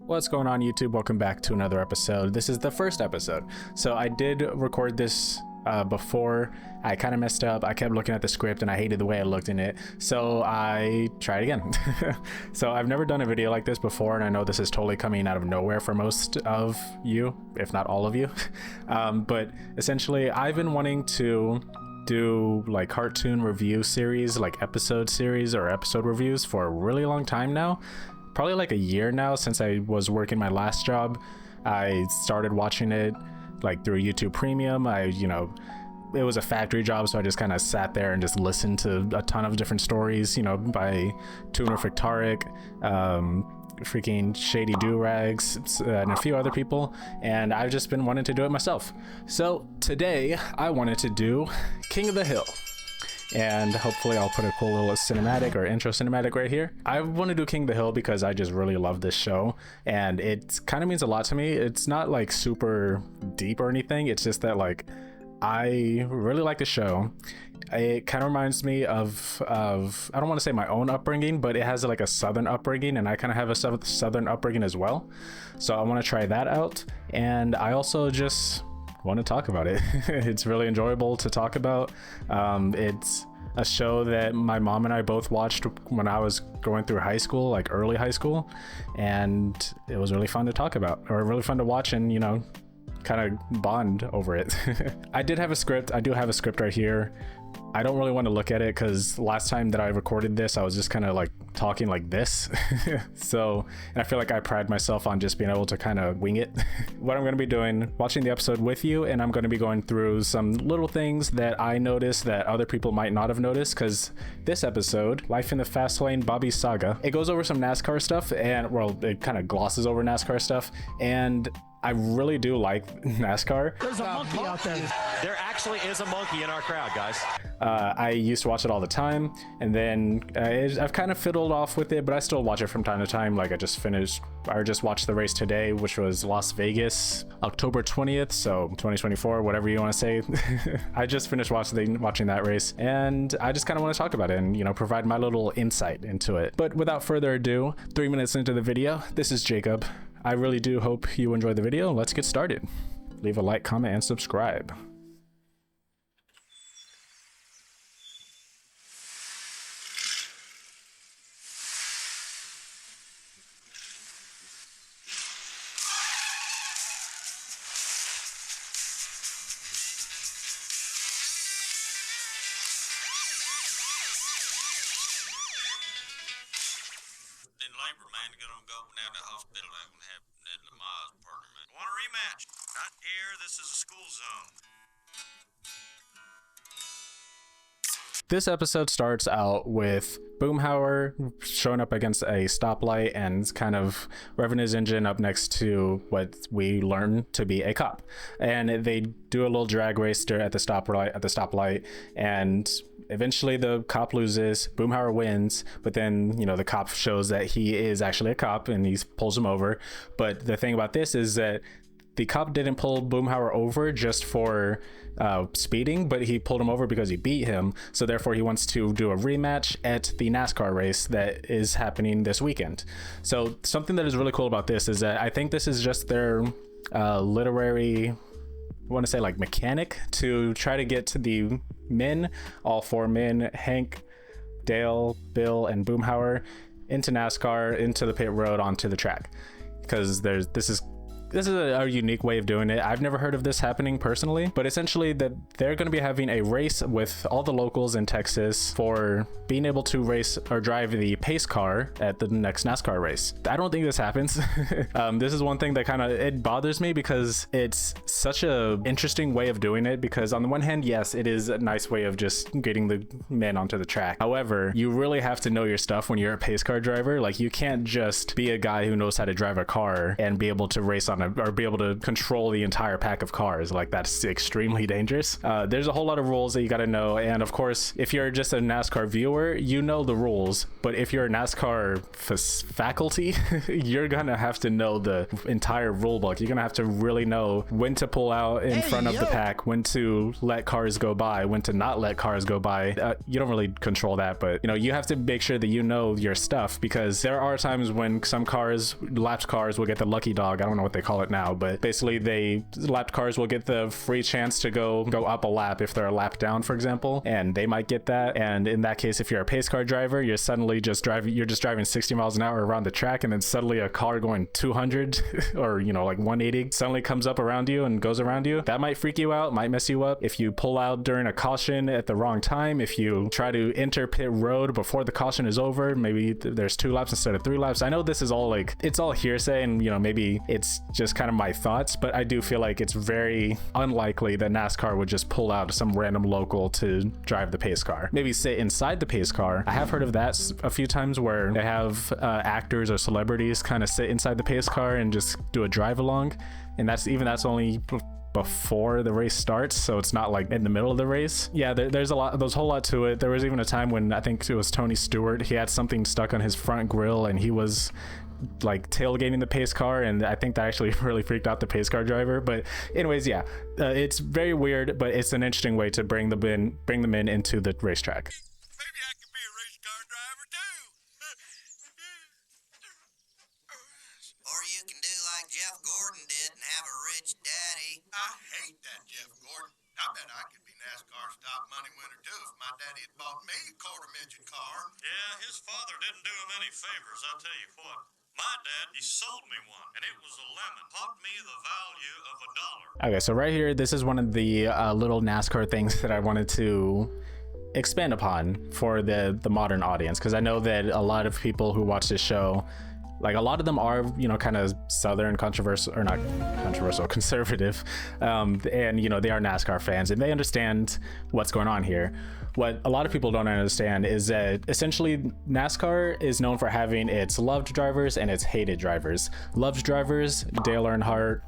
What's going on, YouTube? Welcome back to another episode. This is the first episode. So I did record this before. I kind of messed up. I kept looking at the script and I hated the way I looked in it. So I tried again. So I've never done a video like this before, and I know this is totally coming out of nowhere for most of you, if not all of you. But essentially, I've been wanting to do like cartoon review series, like episode series or episode reviews for a really long time now. Probably like a year now since I was working my last job. I started watching it like through YouTube Premium. It was a factory job, so I just kind of sat there and just listened to a ton of different stories, by Tuner Fictaric, freaking Shady Do-Rags, and a few other people, and I've just been wanting to do it myself. So today I wanted to do King of the Hill. And hopefully I'll put a cool little cinematic or intro cinematic right here. I want to do King of the Hill because I just really love this show, and it kind of means a lot to me. It's not like super deep or anything. It's just that like I really like the show. It kind of reminds me of I don't want to say my own upbringing, but it has like a southern upbringing, and I kind of have a southern upbringing as well. So I want to try that out, and I also just want to talk about it. It's really enjoyable to talk about. It's a show that my mom and I both watched when I was going through high school, like early high school, and it was really fun to talk about, or really fun to watch and kind of bond over it. I do have a script right here. I don't really want to look at it because last time that I recorded this, I was just kind of like talking like this. And I feel like I pride myself on just being able to kind of wing it. What I'm going to be doing, watching the episode with you, and I'm going to be going through some little things that I noticed that other people might not have noticed, because this episode, Life in the Fast Lane Bobby's Saga, it goes over some NASCAR stuff, and well, it kind of glosses over NASCAR stuff, and I really do like NASCAR. There's a monkey out there. There actually is a monkey in our crowd, guys. I used to watch it all the time, and then I've kind of fiddled off with it, but I still watch it from time to time. Like I just watched the race today, which was Las Vegas, October 20th, so 2024, whatever you want to say. I just finished watching that race, and I just kind of want to talk about it and, provide my little insight into it. But without further ado, 3 minutes into the video, this is Jacob. I really do hope you enjoyed the video. Let's get started. Leave a like, comment, and subscribe. Labor, man, gonna go down to the hospital. I'm gonna have Ned and Lama's partner, man. Want a rematch? Not here. This is a school zone. This episode starts out with Boomhauer showing up against a stoplight and kind of revving his engine up next to what we learn to be a cop. And they do a little drag race at the stoplight, and eventually the cop loses, Boomhauer wins, but then, the cop shows that he is actually a cop and he pulls him over. But the thing about this is that the cop didn't pull Boomhauer over just for speeding, but he pulled him over because he beat him. So therefore he wants to do a rematch at the NASCAR race that is happening this weekend. So something that is really cool about this is that I think this is just their literary, I want to say like mechanic, to try to get to the men, all four men, Hank, Dale, Bill, and Boomhauer, into NASCAR, into the pit road, onto the track. Because this is a unique way of doing it. I've never heard of this happening personally, but essentially that they're going to be having a race with all the locals in Texas for being able to race or drive the pace car at the next NASCAR race. I don't think this happens. This is one thing that it bothers me, because it's such a interesting way of doing it, because on the one hand, yes, it is a nice way of just getting the men onto the track. However, you really have to know your stuff when you're a pace car driver. Like, you can't just be a guy who knows how to drive a car and be able to race on to or be able to control the entire pack of cars. Like, that's extremely dangerous. There's a whole lot of rules that you got to know, and of course, if you're just a NASCAR viewer, you know the rules. But if you're a NASCAR faculty, you're gonna have to know the entire rule book. You're gonna have to really know when to pull out in front of the pack, when to let cars go by, when to not let cars go by. You don't really control that, but you know, you have to make sure that you know your stuff, because there are times when some cars, lapped cars, will get the lucky dog. I don't know what they call it now, but basically lapped cars will get the free chance to go up a lap if they're a lap down, for example, and they might get that. And in that case, if you're a pace car driver, you're suddenly just driving 60 miles an hour around the track, and then suddenly a car going 200 or, you know, like 180 suddenly comes up around you and goes around you. That might freak you out, might mess you up. If you pull out during a caution at the wrong time, if you try to enter pit road before the caution is over, maybe there's 2 laps instead of 3 laps. I know this is all like, it's all hearsay, and you know, maybe it's just kind of my thoughts, but I do feel like it's very unlikely that NASCAR would just pull out some random local to drive the pace car. Maybe sit inside the pace car. I have heard of that a few times, where they have actors or celebrities kind of sit inside the pace car and just do a drive along, and that's only before the race starts, so it's not like in the middle of the race. Yeah, there's a whole lot to it. There was even a time when I think it was Tony Stewart, he had something stuck on his front grill, and he was like tailgating the pace car, and I think that actually really freaked out the pace car driver. But anyways, yeah, it's very weird, but it's an interesting way to bring them in into the racetrack. Maybe I could be a race car driver too. Or you can do like Jeff Gordon did and have a rich daddy. I hate that Jeff Gordon. I bet I could be NASCAR's top money winner too if my daddy had bought me a quarter midget car. Yeah, his father didn't do him any favors, I'll tell you what. My dad, he sold me one, and it was a lemon. Taught me the value of $1. Okay, so right here, this is one of the little NASCAR things that I wanted to expand upon for the modern audience, because I know that a lot of people who watch this show, like a lot of them are, you know, kind of Southern controversial, or not controversial, conservative, and you know, they are NASCAR fans and they understand what's going on here. What a lot of people don't understand is that essentially NASCAR is known for having its loved drivers and its hated drivers. Loved drivers, Dale Earnhardt,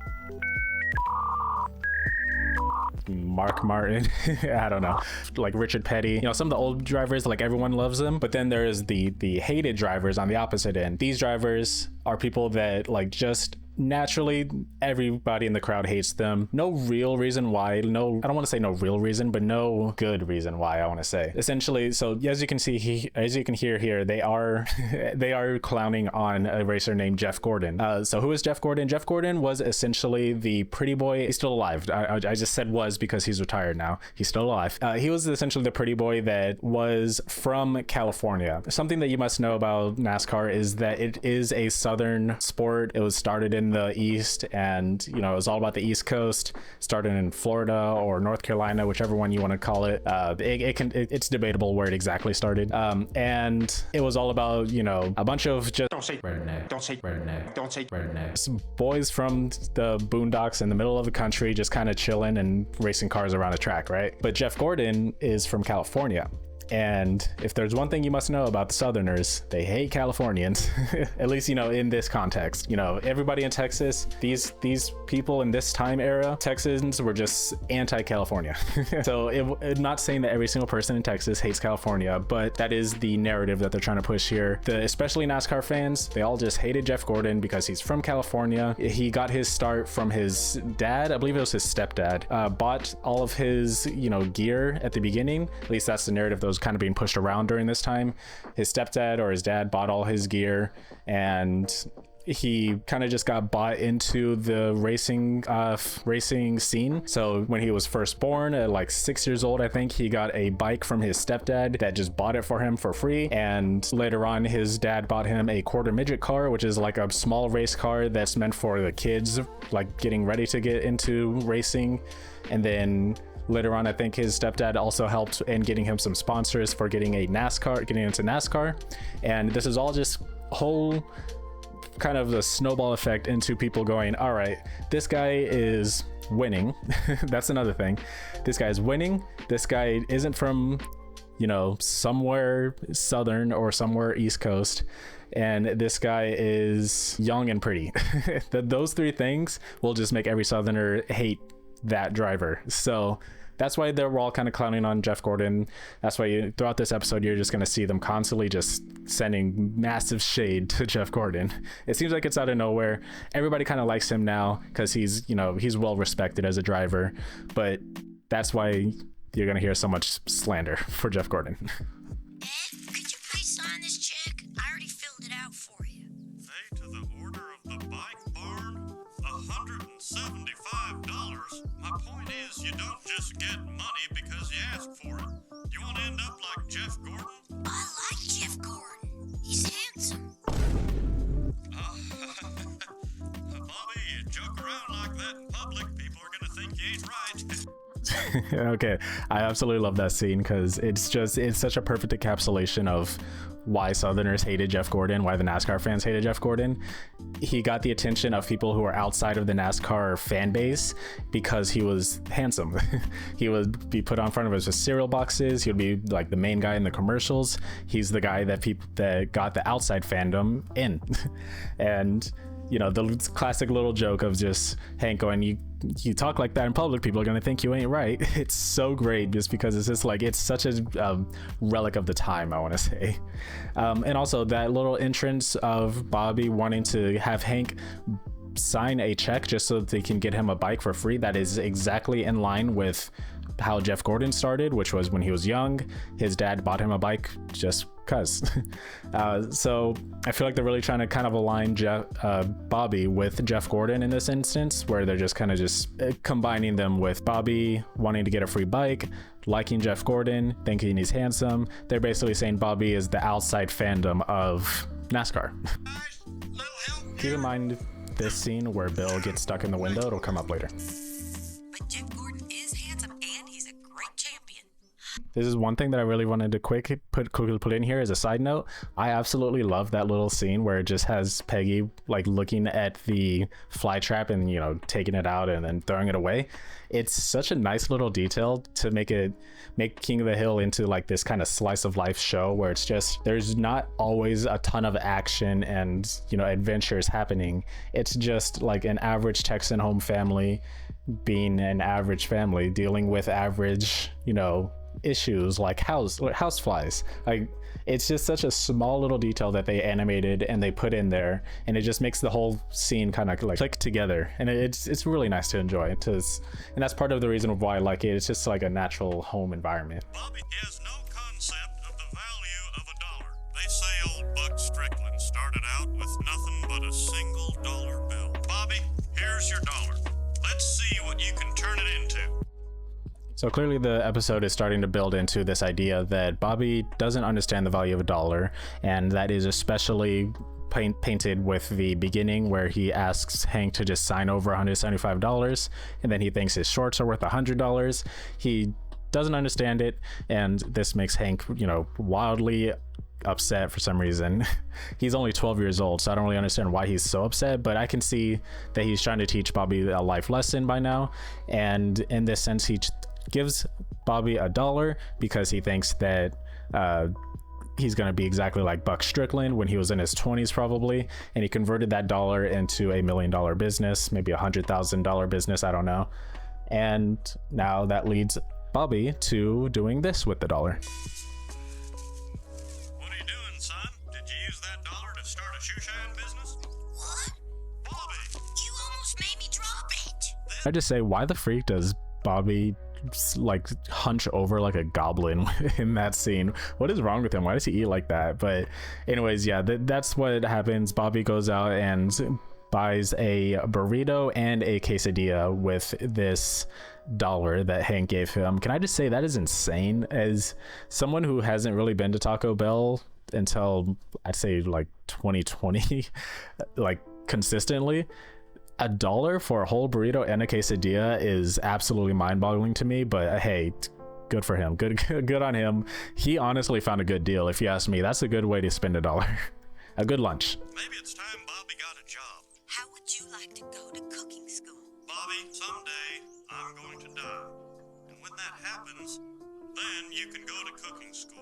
Mark Martin, I don't know, like Richard Petty, you know, some of the old drivers, like everyone loves them. But then there's the hated drivers on the opposite end. These drivers are people that like just naturally everybody in the crowd hates them. No real reason why. No, I don't want to say no real reason, but no good reason why, I want to say. Essentially, so as you can see, as you can hear here, they are clowning on a racer named Jeff Gordon. So who is Jeff Gordon? Jeff Gordon was essentially the pretty boy. He's still alive. I just said was because he's retired now. He's still alive. He was essentially the pretty boy that was from California. Something that you must know about NASCAR is that it is a Southern sport. It was started in the East, and you know, it was all about the East Coast. Started in Florida or North Carolina, whichever one you want to call it. It's debatable where it exactly started. And it was all about, you know, a bunch of just some boys from the boondocks in the middle of the country, just kind of chilling and racing cars around a track, right? But Jeff Gordon is from California. And if there's one thing you must know about the Southerners, they hate Californians. At least, you know, in this context, you know, everybody in Texas, these people in this time era, Texans were just anti-California. So not saying that every single person in Texas hates California, but that is the narrative that they're trying to push here. Especially NASCAR fans, they all just hated Jeff Gordon because he's from California. He got his start from his dad. I believe it was his stepdad. Bought all of his, you know, gear at the beginning. At least that's the narrative that was kind of being pushed around during this time. His stepdad or his dad bought all his gear, and he kind of just got bought into the racing scene. So when he was first born at like 6 years old, I think, he got a bike from his stepdad that just bought it for him for free. And later on, his dad bought him a quarter midget car, which is like a small race car that's meant for the kids, like getting ready to get into racing. And then later on, I think his stepdad also helped in getting him some sponsors for getting into NASCAR. And this is all just whole kind of the snowball effect into people going, all right, this guy is winning. That's another thing. This guy is winning. This guy isn't from you know, somewhere southern or somewhere East Coast, and this guy is young and pretty. Those three things will just make every southerner hate that driver. So that's why they're all kind of clowning on Jeff Gordon. That's why throughout this episode, you're just going to see them constantly just sending massive shade to Jeff Gordon. It seems like it's out of nowhere. Everybody kind of likes him now because he's, you know, he's well respected as a driver. But that's why you're going to hear so much slander for Jeff Gordon. Ed, could you please sign this check? I already filled it out for you. Pay to the order of the bike barn, $175. My point is, you don't just get money because you ask for it. You want to end up like Jeff Gordon? I like Jeff Gordon. He's handsome. Bobby, you joke around like that in public, people are going to think you ain't right. Okay, I absolutely love that scene because it's such a perfect encapsulation of why Southerners hated Jeff Gordon, why the NASCAR fans hated Jeff Gordon. He got the attention of people who are outside of the NASCAR fan base because he was handsome. He would be put on front of us with cereal boxes. He would be like the main guy in the commercials. He's the guy that got the outside fandom in. And you know, the classic little joke of just Hank going, you talk like that in public, people are going to think you ain't right. It's so great just because it's just like, it's such a relic of the time, I want to say. And also that little entrance of Bobby wanting to have Hank sign a check just so that they can get him a bike for free. That is exactly in line with how Jeff Gordon started, which was when he was young. His dad bought him a bike just cuz. So I feel like they're really trying to kind of align Bobby with Jeff Gordon in this instance, where they're just kind of just combining them with Bobby wanting to get a free bike, liking Jeff Gordon, thinking he's handsome. They're basically saying Bobby is the outside fandom of NASCAR. Keep in mind this scene where Bill gets stuck in the window. It'll come up later. But Jeff Gordon is handsome and he's a great champion. This is one thing that I really wanted to quickly put in here as a side note. I absolutely love that little scene where it just has Peggy like looking at the fly trap and, you know, taking it out and then throwing it away. It's such a nice little detail to make King of the Hill into like this kind of slice of life show where it's just, there's not always a ton of action and, you know, adventures happening. It's just like an average Texan home family being an average family dealing with average, you know, issues like house flies. Like, it's just such a small little detail that they animated and they put in there, and it just makes the whole scene kind of like click together, and it's really nice to enjoy. And that's part of the reason why I like it. It's just like a natural home environment. Bobby has no concept of the value of $1. They say old Buck Strickland started out with nothing but a single dollar bill. Bobby, here's your dollar. Let's see what you can turn it into. So clearly the episode is starting to build into this idea that Bobby doesn't understand the value of $1, and that is especially painted with the beginning where he asks Hank to just sign over $175, and then he thinks his shorts are worth $100. He doesn't understand it, and this makes Hank, you know, wildly upset for some reason. He's only 12 years old, so I don't really understand why he's so upset, but I can see that he's trying to teach Bobby a life lesson by now, and in this sense he gives Bobby $1 because he thinks that he's going to be exactly like Buck Strickland when he was in his 20s probably, and he converted that dollar into $1 million business, maybe $100,000 business, I don't know. And now that leads Bobby to doing this with the dollar. What are you doing, son? Did you use that dollar to start a shoe shine business? What? Bobby! You almost made me drop it. I just say, why the freak does Bobby like hunch over like a goblin in that scene? What is wrong with him? Why does he eat like that? But anyways, yeah, that's what happens. Bobby goes out and buys a burrito and a quesadilla with this dollar that Hank gave him. Can I just say that is insane? As someone who hasn't really been to Taco Bell until I'd say like 2020, like consistently, $1 for a whole burrito and a quesadilla is absolutely mind-boggling to me. But hey, good for him. Good on him. He honestly found a good deal. If you ask me, that's a good way to spend $1. A good lunch. Maybe it's time Bobby got a job. How would you like to go to cooking school? Bobby, someday I'm going to die. And when that happens, Then you can go to cooking school.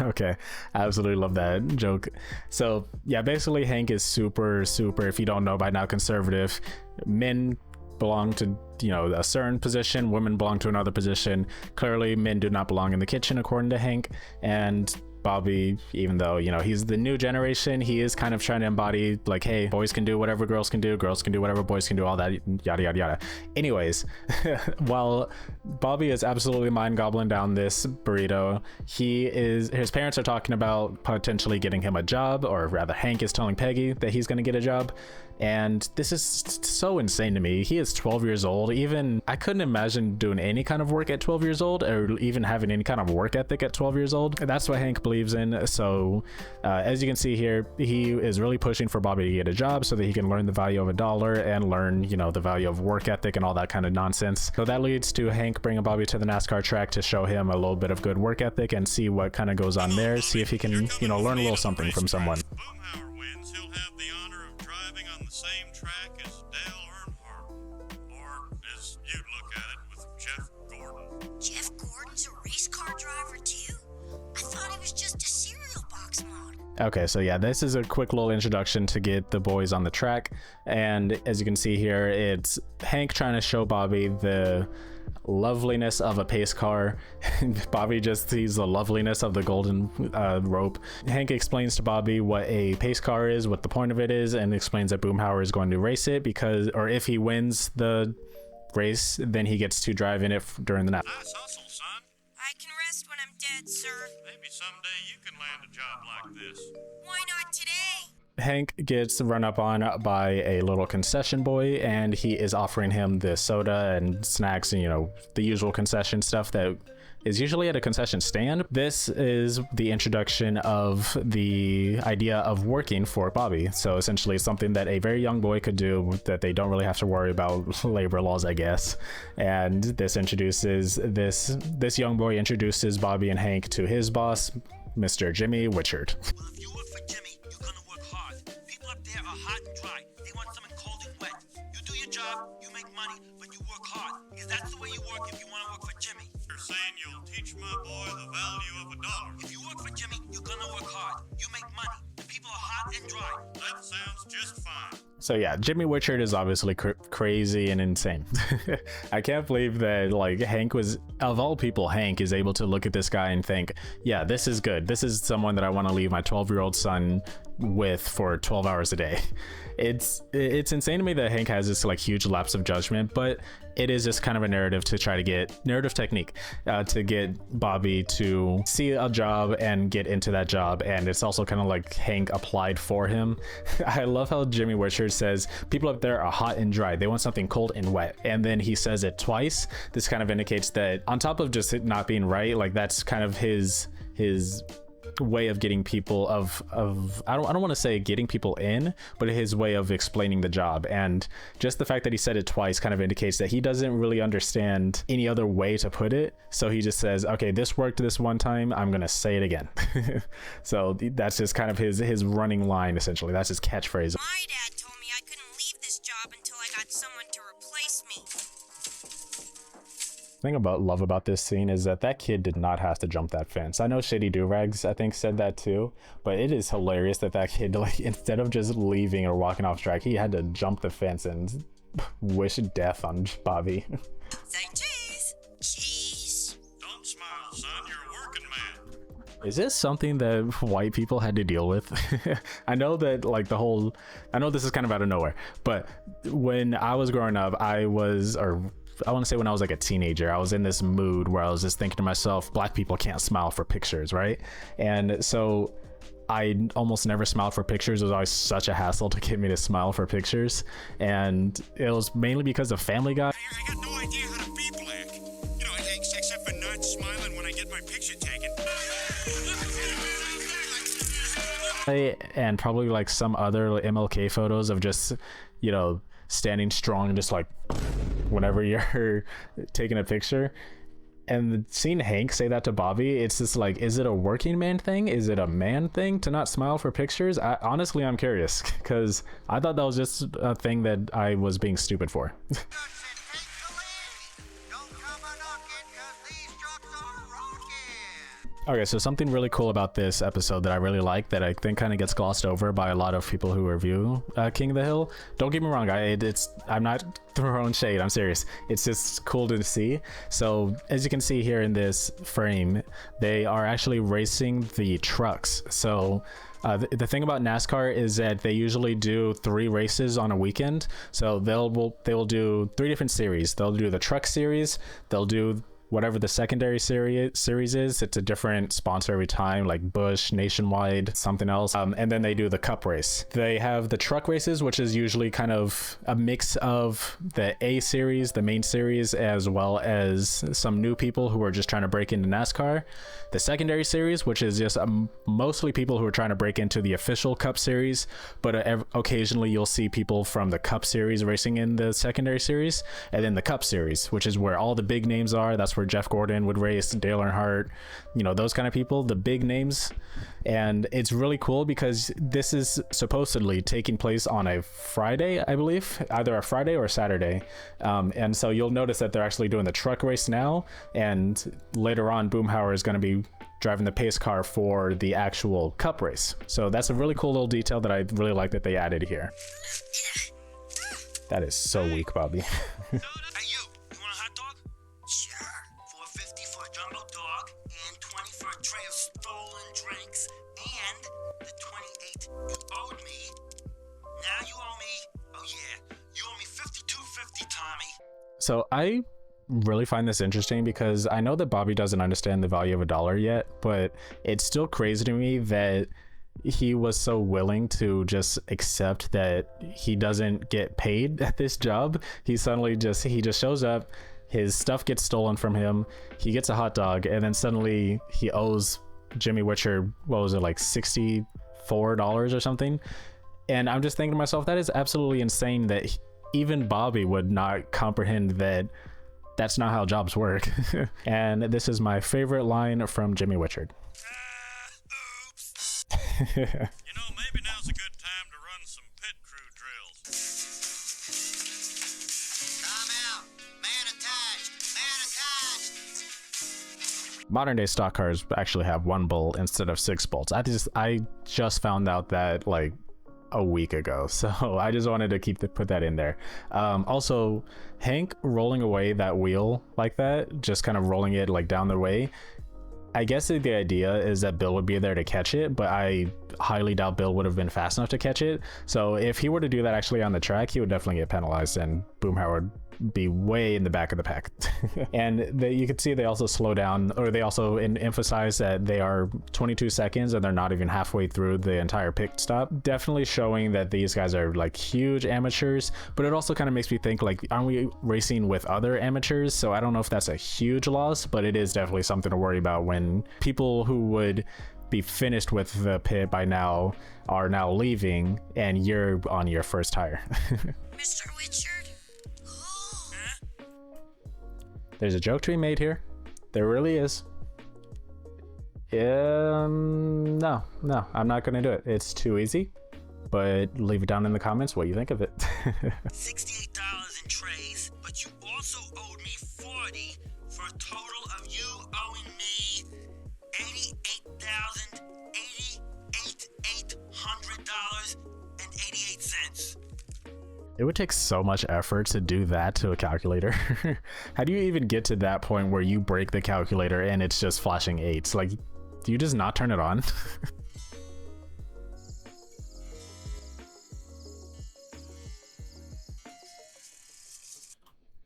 Okay, I absolutely love that joke. So yeah, basically Hank is super, if you don't know by now, conservative. Men belong to, you know, a certain position, women belong to another position. Clearly men do not belong in the kitchen according to Hank. And Bobby, even though, you know, he's the new generation, he is kind of trying to embody like, hey, boys can do whatever girls can do whatever boys can do, all that, yada yada yada. Anyways, while Bobby is absolutely mind gobbling down this burrito, his parents are talking about potentially getting him a job, or rather Hank is telling Peggy that he's going to get a job. And this is so insane to me. He is 12 years old. Even I couldn't imagine doing any kind of work at 12 years old, or even having any kind of work ethic at 12 years old. That's what Hank believes in. So as you can see here, he is really pushing for Bobby to get a job so that he can learn the value of $1 and learn, you know, the value of work ethic and all that kind of nonsense. So that leads to Hank bringing Bobby to the NASCAR track to show him a little bit of good work ethic and see what kind of goes on there. See if he can, you know, learn a little something from someone. Boomhauer wins, he'll have the honor of driving on the same track as Dale Earnhardt. Or, as you'd look at it, with Jeff Gordon. Jeff Gordon's a race car driver too? I thought he was just a cereal box mod. Okay, so yeah, this is a quick little introduction to get the boys on the track. And as you can see here, it's Hank trying to show Bobby the loveliness of a pace car. Bobby just sees the loveliness of the golden rope. Hank explains to Bobby what a pace car is, what the point of it is, and explains that Boomhauer is going to race it because, or if he wins the race, then he gets to drive in it during the night. Nice hustle, son. I can rest when I'm dead, sir. Maybe someday you can land a job like this. Why not today? Hank gets run up on by a little concession boy, and he is offering him the soda and snacks and, you know, the usual concession stuff that is usually at a concession stand. This is the introduction of the idea of working for Bobby. So essentially something that a very young boy could do that they don't really have to worry about labor laws, I guess. And this introduces this young boy introduces Bobby and Hank to his boss, Mr. Jimmy Witchard. Well, if you work for Jimmy, you're gonna work hard. People up there are hot and dry. They want something cold and wet. You do your job, you make money, but you work hard. Because that's the way you work if you want to work for Jimmy. You're saying you'll teach my boy the value of $1. If you work for Jimmy, you're gonna work hard. You make money. The people are hot and dry. That sounds just fine. So yeah, Jimmy Witchard is obviously crazy and insane. I can't believe that, like, Hank was, of all people, Hank is able to look at this guy and think, yeah, this is good. This is someone that I want to leave my 12-year-old son with for 12 hours a day. It's insane to me that Hank has this like huge lapse of judgment, but it is just kind of a narrative technique to get Bobby to see a job and get into that job. And it's also kind of like Hank applied for him. I love how Jimmy Witchard says people up there are hot and dry. They want something cold and wet. And then he says it twice. This kind of indicates that on top of just it not being right, like that's kind of his way of getting people I don't want to say getting people in, but his way of explaining the job. And just the fact that he said it twice kind of indicates that he doesn't really understand any other way to put it. So he just says, okay, this worked this one time, I'm gonna say it again. So that's just kind of his running line, essentially. That's his catchphrase. My dad told me I couldn't leave this job until I got someone to replace me. Thing love about this scene is that kid did not have to jump that fence. I know Shady Durags I think said that too, but it is hilarious that kid, like, instead of just leaving or walking off track, he had to jump the fence and wish death on Bobby. Say cheese. Cheese. Don't smile, son. You're a working man. Is this something that white people had to deal with? I know that, like, I know this is kind of out of nowhere, but when I was growing up, I want to say when I was like a teenager, I was in this mood where I was just thinking to myself, black people can't smile for pictures, right? And so I almost never smiled for pictures. It was always such a hassle to get me to smile for pictures. And it was mainly because of Family Guy. I got no idea how to be black. You know, except for not smiling when I get my picture taken. And probably like some other MLK photos of just, you know, standing strong and just like whenever you're taking a picture. And seeing Hank say that to Bobby, it's just like, is it a working man thing? Is it a man thing to not smile for pictures? Honestly, I'm curious, because I thought that was just a thing that I was being stupid for. Don't come a knocking, 'cause these trucks are rolling. Okay, so something really cool about this episode that I really like that I think kind of gets glossed over by a lot of people who review King of the Hill. Don't get me wrong, I'm not throwing shade, I'm serious. It's just cool to see. So as you can see here in this frame, they are actually racing the trucks. So the thing about NASCAR is that they usually do 3 races on a weekend. So they will do 3 different series. They'll do the truck series, they'll do whatever the secondary series is. It's a different sponsor every time, like Bush, Nationwide, something else, and then they do the cup race. They have the truck races, which is usually kind of a mix of the A series, the main series, as well as some new people who are just trying to break into NASCAR. The secondary series, which is just mostly people who are trying to break into the official cup series, but occasionally you'll see people from the cup series racing in the secondary series. And then the cup series, which is where all the big names are. That's where Jeff Gordon would race, Dale Earnhardt, you know, those kind of people, the big names. And it's really cool because this is supposedly taking place on a Friday, I believe, either a Friday or a Saturday. And so you'll notice that they're actually doing the truck race now, and later on Boomhauer is going to be driving the pace car for the actual cup race. So that's a really cool little detail that I really like that they added here. That is so weak, Bobby. Hey, you want a hot dog? Sure. $4.50 for a jumbo dog, and 20 for a tray of stolen drinks, and the 28 you owed me. Now you owe me. Oh yeah, you owe me $52.50, Tommy. So I really find this interesting because I know that Bobby doesn't understand the value of $1 yet, but it's still crazy to me that he was so willing to just accept that he doesn't get paid at this job. He just shows up, his stuff gets stolen from him, he gets a hot dog, and then suddenly he owes Jimmy Witcher, what was it, like $64 or something. And I'm just thinking to myself, that is absolutely insane that even Bobby would not comprehend that that's not how jobs work. And this is my favorite line from Jimmy Witcher. Oops. You know, maybe now's a good time to run some pit crew drills. Time out. Man attached. Modern day stock cars actually have 1 bolt instead of 6 bolts. I just found out that like a week ago, so I just wanted to put that in there. Also, Hank rolling away that wheel like that, just kind of rolling it like down the way, I guess the idea is that Bill would be there to catch it, but I highly doubt Bill would have been fast enough to catch it. So if he were to do that actually on the track, he would definitely get penalized, and Boomhauer would be way in the back of the pack. And you could see they also slow down, or they also emphasize that they are 22 seconds and they're not even halfway through the entire pit stop, definitely showing that these guys are like huge amateurs. But it also kind of makes me think, like, aren't we racing with other amateurs? So I don't know if that's a huge loss, but it is definitely something to worry about when people who would be finished with the pit by now are now leaving and you're on your first tire. Mr. Richard? There's a joke to be made here. There really is. No, I'm not gonna do it. It's too easy. But leave it down in the comments what you think of it. $68 in trays, but you also owed me $40 for a total of you owing me $88,888.88. It would take so much effort to do that to a calculator. How do you even get to that point where you break the calculator and it's just flashing 8s? Like, do you just not turn it on?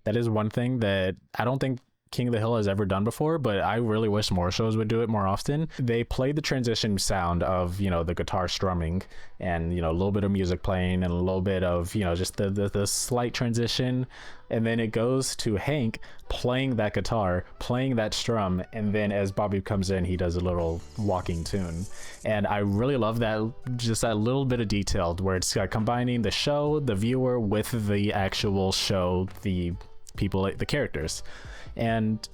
That is one thing that I don't think King of the Hill has ever done before, but I really wish more shows would do it more often. They play the transition sound of, you know, the guitar strumming and, you know, a little bit of music playing and a little bit of, you know, just the slight transition. And then it goes to Hank playing that guitar, playing that strum. And then as Bobby comes in, he does a little walking tune. And I really love that, just that little bit of detail where it's combining the show, the viewer with the actual show, the people, the characters. And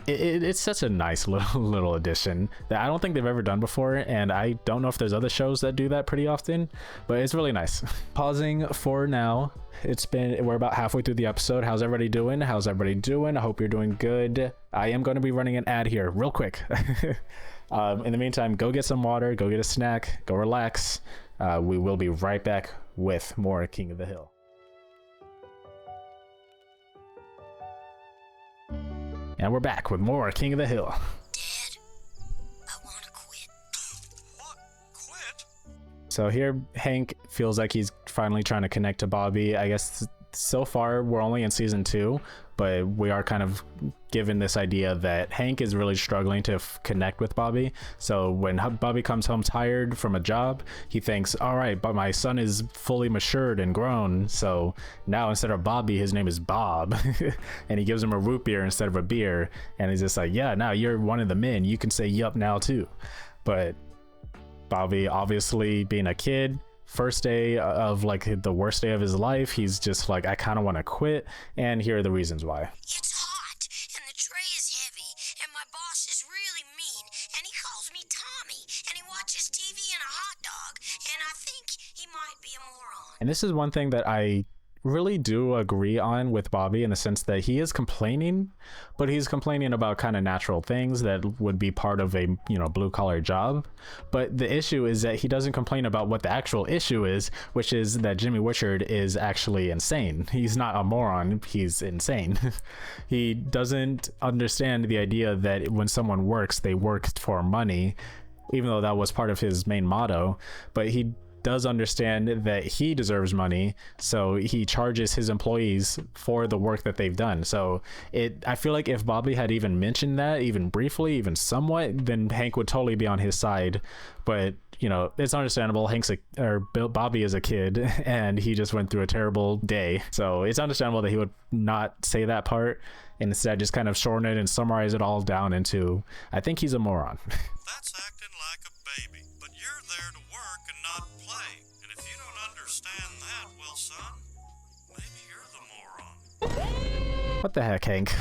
it's such a nice little addition that I don't think they've ever done before, and I don't know if there's other shows that do that pretty often, but it's really nice. Pausing for now. We're about halfway through the episode. How's everybody doing? I hope you're doing good. I am going to be running an ad here real quick. In the meantime, go get some water, go get a snack, go relax. We will be right back with more King of the Hill. And we're back with more King of the Hill. Dad, I want to quit. What? Quit? So here, Hank feels like he's finally trying to connect to Bobby. I guess so far we're only in season 2, but we are kind of given this idea that Hank is really struggling to connect with Bobby. So when Bobby comes home tired from a job, he thinks, all right, but my son is fully matured and grown, so now instead of Bobby, his name is Bob. And he gives him a root beer instead of a beer, and he's just like, yeah, now you're one of the men, you can say yup now too. But Bobby, obviously being a kid, first day of like the worst day of his life, he's just like, I kind of want to quit, and here are the reasons why. It's hot, and the tray is heavy, and my boss is really mean, and he calls me Tommy, and he watches TV and a hot dog, and I think he might be a moron. And this is one thing that I really do agree on with Bobby, in the sense that he is complaining, but he's complaining about kind of natural things that would be part of a, you know, blue collar job. But the issue is that he doesn't complain about what the actual issue is, which is that Jimmy Witchard is actually insane. He's not a moron, he's insane. He doesn't understand the idea that when someone works, they work for money, even though that was part of his main motto. But he does understand that he deserves money, so he charges his employees for the work that they've done. So I feel like if Bobby had even mentioned that, even briefly, even somewhat, then Hank would totally be on his side. But you know, it's understandable. Bobby is a kid, and he just went through a terrible day, so it's understandable that he would not say that part, and instead just kind of shorten it and summarize it all down into, I think he's a moron. That's acting like a baby. But you're there to work and not play. And if you don't understand that, well, son, maybe you're the moron. What the heck, Hank?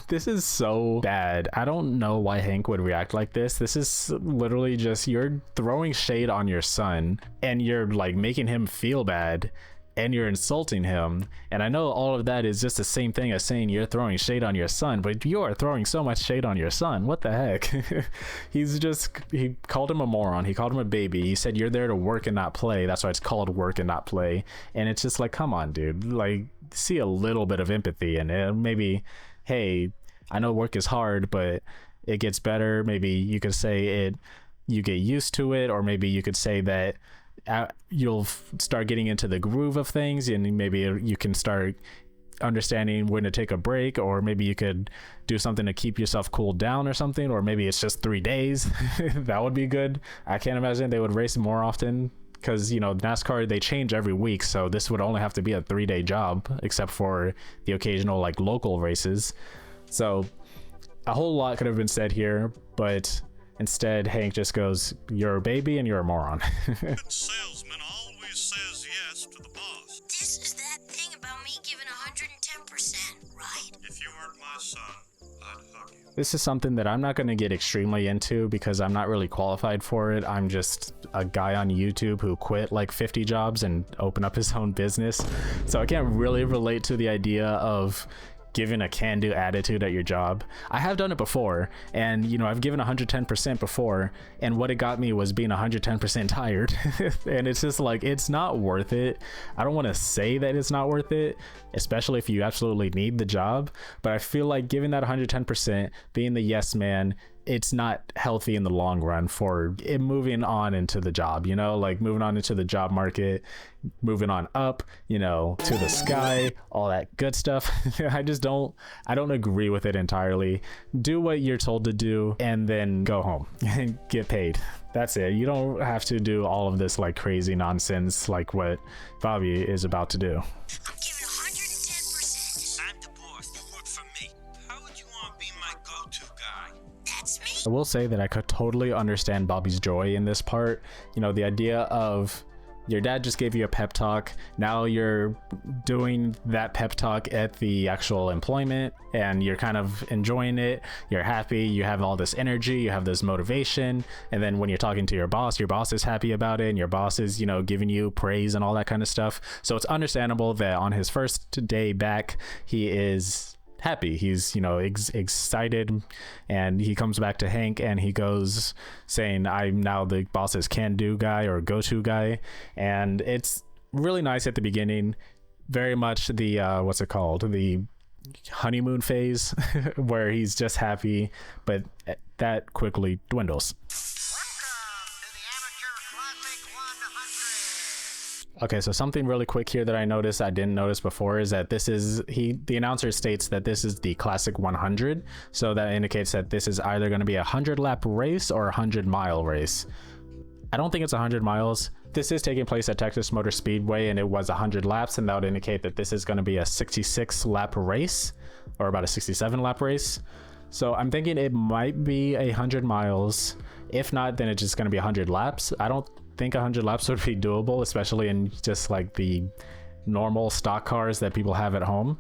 This is so bad. I don't know why Hank would react like this. This is literally just, you're throwing shade on your son, and you're like making him feel bad, and you're insulting him. And I know all of that is just the same thing as saying you're throwing shade on your son, but you are throwing so much shade on your son. What the heck? He called him a moron. He called him a baby. He said you're there to work and not play. That's why it's called work and not play. And it's just like, come on, dude. Like, see a little bit of empathy in it. Maybe, hey, I know work is hard, but it gets better. Maybe you could say you get used to it, or maybe you could say that you'll start getting into the groove of things, and maybe you can start understanding when to take a break, or maybe you could do something to keep yourself cooled down or something, or maybe it's just 3 days. That would be good. I can't imagine they would race more often, because, you know, NASCAR, they change every week, so this would only have to be a 3-day job, except for the occasional like local races. So a whole lot could have been said here, but instead Hank just goes, you're a baby and you're a moron. Good salesman always says yes to the boss. This is that thing about me giving 110%, right? If you weren't my son, I'd hug you. This is something that I'm not going to get extremely into, because I'm not really qualified for it. I'm just a guy on YouTube who quit like 50 jobs and opened up his own business. So I can't really relate to the idea of giving a can-do attitude at your job. I have done it before, and you know, I've given 110% before, and what it got me was being 110% tired. And it's just like, it's not worth it. I don't want to say that it's not worth it, especially if you absolutely need the job, but I feel like giving that 110%, being the yes man, it's not healthy in the long run for it moving on into the job, you know, like moving on into the job market, moving on up, you know, to the sky, all that good stuff. I don't agree with it entirely. Do what you're told to do, and then go home and get paid. That's it. You don't have to do all of this like crazy nonsense like what Bobby is about to do. I'm giving 110%. I'm the boss. You work for me. How would you want to be my go-to guy? That's me. I will say that I could totally understand Bobby's joy in this part. You know, the idea of your dad just gave you a pep talk. Now you're doing that pep talk at the actual employment, and you're kind of enjoying it. You're happy. You have all this energy. You have this motivation. And then when you're talking to your boss is happy about it, and your boss is, you know, giving you praise and all that kind of stuff. So it's understandable that on his first day back, he is happy. He's, you know, excited, and he comes back to Hank and he goes saying, I'm now the boss's can-do guy or go-to guy. And it's really nice at the beginning, very much the what's it called, the honeymoon phase where he's just happy, but that quickly dwindles. Okay, so something really quick here that I noticed I didn't notice before is that this is, the announcer states that this is the Classic 100, so that indicates that this is either going to be a 100-lap race or a 100-mile race. I don't think it's 100 miles. This is taking place at Texas Motor Speedway, and it was 100 laps, and that would indicate that this is going to be a 66-lap race, or about a 67-lap race. So I'm thinking it might be 100 miles. If not, then it's just going to be 100 laps. I don't think 100 laps would be doable, especially in just like the normal stock cars that people have at home.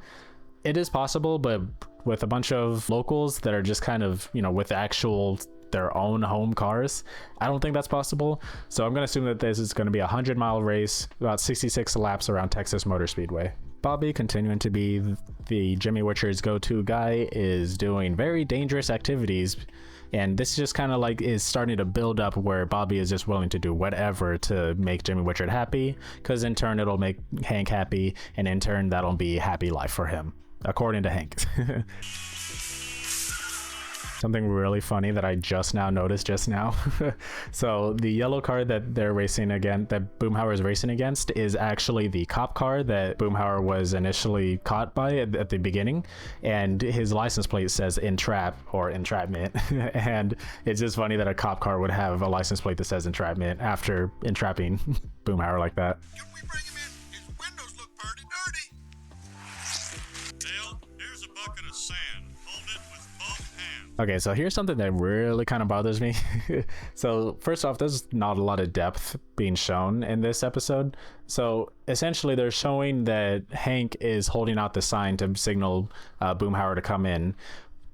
It is possible, but with a bunch of locals that are just kind of, you know, with actual their own home cars, I don't think that's possible. So I'm going to assume that this is going to be a 100-mile race, about 66 laps around Texas Motor Speedway. Bobby, continuing to be the Jimmy Witcher's go-to guy, is doing very dangerous activities, and this just kind of like is starting to build up where Bobby is just willing to do whatever to make Jimmy Witcher happy, because in turn it'll make Hank happy, and in turn that'll be happy life for him, according to Hank. Something really funny that I just now noticed just now. So the yellow car that they're racing against, that Boomhauer is racing against, is actually the cop car that Boomhauer was initially caught by at the beginning, and his license plate says entrap or entrapment. And it's just funny that a cop car would have a license plate that says entrapment after entrapping Boomhauer like that. Can we bring him in? His windows look pretty dirty. Dale, here's a bucket of sand. Hold it with both hands. Okay, so here's something that really kind of bothers me. So first off, there's not a lot of depth being shown in this episode. So essentially they're showing that Hank is holding out the sign to signal Boomhauer to come in,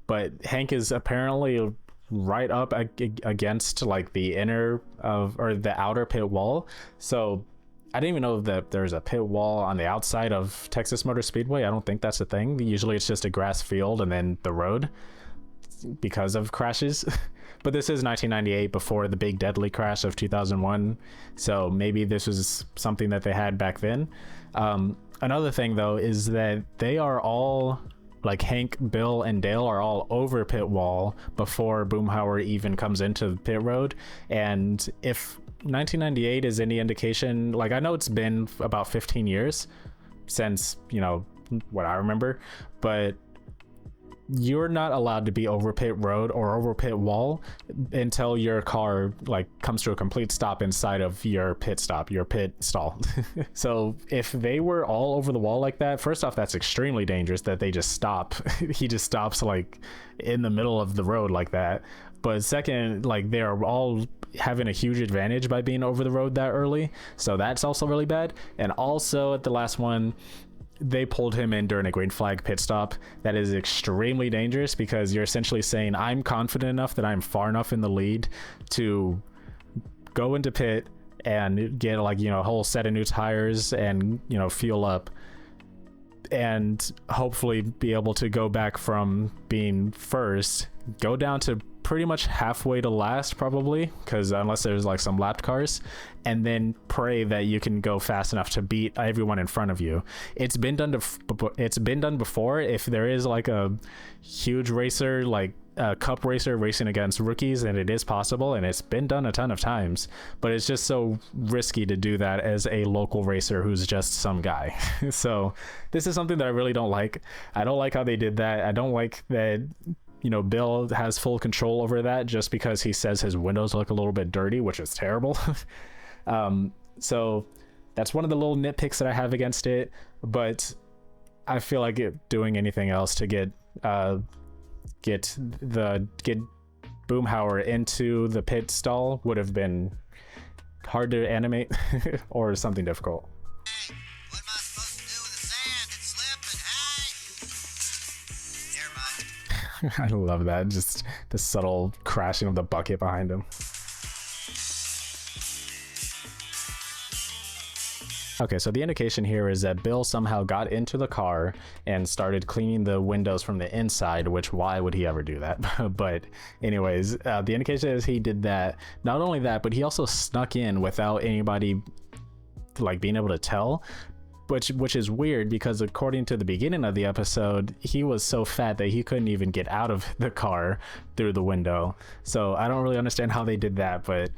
but Hank is apparently right up against like the inner of, or the outer pit wall. So I didn't even know that there's a pit wall on the outside of Texas Motor Speedway. I don't think that's a thing. Usually it's just a grass field and then the road because of crashes. But this is 1998, before the big deadly crash of 2001. So maybe this was something that they had back then. Another thing though is that they are all, like Hank, Bill, and Dale are all over pit wall before Boomhauer even comes into pit road. And if 1998 is any indication, like I know it's been about 15 years since, you know, what I remember, but you're not allowed to be over pit road or over pit wall until your car like comes to a complete stop inside of your pit stop, your pit stall. So if they were all over the wall like that, first off, that's extremely dangerous that they just stop. He just stops like in the middle of the road like that. But second, like they're all having a huge advantage by being over the road that early, so that's also really bad. And also at the last one, they pulled him in during a green flag pit stop. That is extremely dangerous, because you're essentially saying, I'm confident enough that I'm far enough in the lead to go into pit and get like, you know, a whole set of new tires and, you know, fuel up, and hopefully be able to go back from being first, go down to pretty much halfway to last, probably, because unless there's like some lapped cars, and then pray that you can go fast enough to beat everyone in front of you. It's been done before. If there is like a huge racer, like a cup racer racing against rookies, and it is possible, and it's been done a ton of times, but it's just so risky to do that as a local racer who's just some guy. So this is something that I really don't like. I don't like how they did that. I don't like that, you know, Bill has full control over that just because he says his windows look a little bit dirty, which is terrible. So that's one of the little nitpicks that I have against it, but I feel like doing anything else to get Boomhauer into the pit stall would have been hard to animate or something difficult. Hey, what am I supposed to do with the sand? It's slipping. Hey! Never mind. I love that, just the subtle crashing of the bucket behind him. Okay, so the indication here is that Bill somehow got into the car and started cleaning the windows from the inside, which why would he ever do that? But anyways, the indication is he did that. Not only that, but he also snuck in without anybody like being able to tell, which is weird because according to the beginning of the episode, he was so fat that he couldn't even get out of the car through the window. So I don't really understand how they did that, but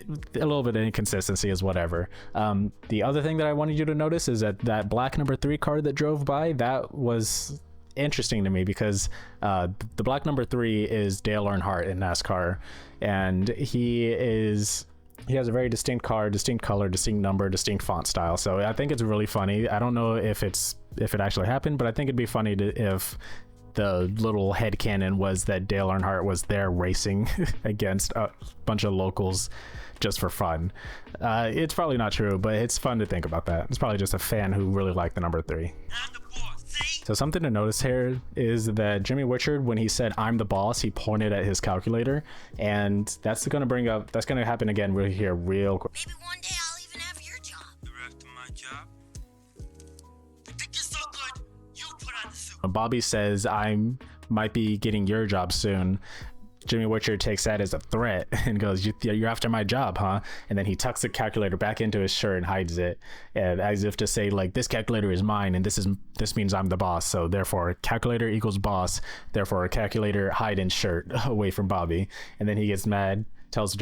a little bit of inconsistency is whatever. The other thing that I wanted you to notice is that black number 3 car that drove by, that was interesting to me because the black number 3 is Dale Earnhardt in NASCAR, and he has a very distinct car, distinct color, distinct number, distinct font style. So I think it's really funny. I don't know if it actually happened, but I think it'd be funny if the little headcanon was that Dale Earnhardt was there racing against a bunch of locals just for fun. It's probably not true, but it's fun to think about that. It's probably just a fan who really liked the number 3. I'm the boss, see? So something to notice here is that Jimmy Richard, when he said "I'm the boss," he pointed at his calculator, and that's going to happen again real quick. Maybe one day I'll even have your job. The rest of my job? You think you're so good? You put on the suit. Bobby says, "I might be getting your job soon." Jimmy Richard takes that as a threat and goes, "You're after my job, huh?" And then he tucks the calculator back into his shirt and hides it, and as if to say, like, this calculator is mine, and this means I'm the boss. So therefore, calculator equals boss. Therefore, calculator hide in shirt away from Bobby. And then he gets mad, tells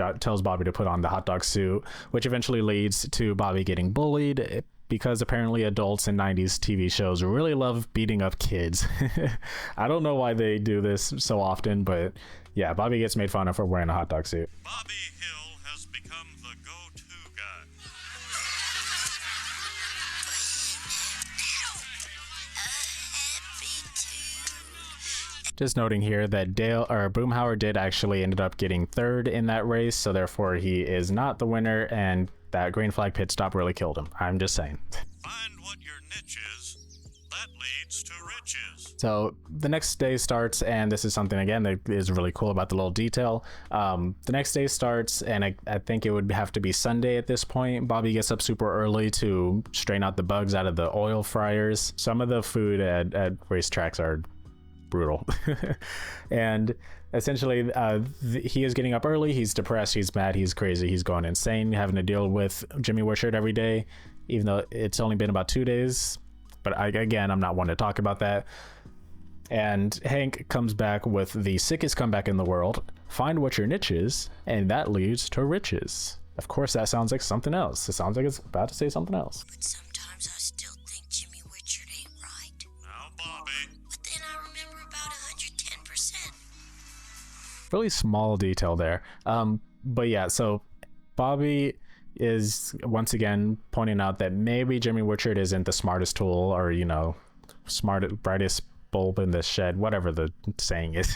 Bobby to put on the hot dog suit, which eventually leads to Bobby getting bullied, because apparently adults in 90s TV shows really love beating up kids. I don't know why they do this so often, but yeah, Bobby gets made fun of for wearing a hot dog suit. Bobby Hill has become the go-to guy. Just noting here that Boomhauer did actually ended up getting 3rd in that race, so therefore he is not the winner, and that green flag pit stop really killed him. I'm just saying. Find what your niche is. That leads to riches. So the next day starts, and this is something again that is really cool about the little detail. The next day starts, and I think it would have to be Sunday at this point. Bobby gets up super early to straighten out the bugs out of the oil fryers. Some of the food at racetracks are brutal. And essentially he is getting up early. He's depressed, he's mad, he's crazy, he's going insane, having to deal with Jimmy Richard every day, even though it's only been about 2 days. But I'm not one to talk about that. And Hank comes back with the sickest comeback in the world: find what your niche is, and that leads to riches. Of course, that sounds like something else. It sounds like it's about to say something else. But sometimes I still think Jimmy Richard ain't right. Now, Bobby. But then I remember about 110%. Really small detail there. But yeah, so Bobby is once again pointing out that maybe Jimmy Richard isn't the smartest tool, or brightest bulb in the shed, whatever the saying is.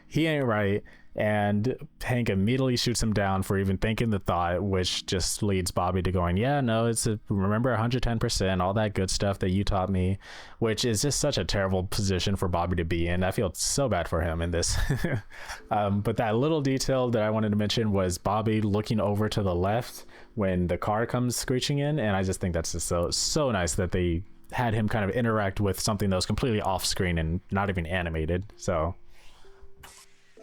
He ain't right, and Hank immediately shoots him down for even thinking the thought, which just leads Bobby to going, yeah, no, remember 110%, all that good stuff that you taught me, which is just such a terrible position for Bobby to be in. I feel so bad for him in this. But that little detail that I wanted to mention was Bobby looking over to the left when the car comes screeching in, and I just think that's just so nice that they had him kind of interact with something that was completely off screen and not even animated. So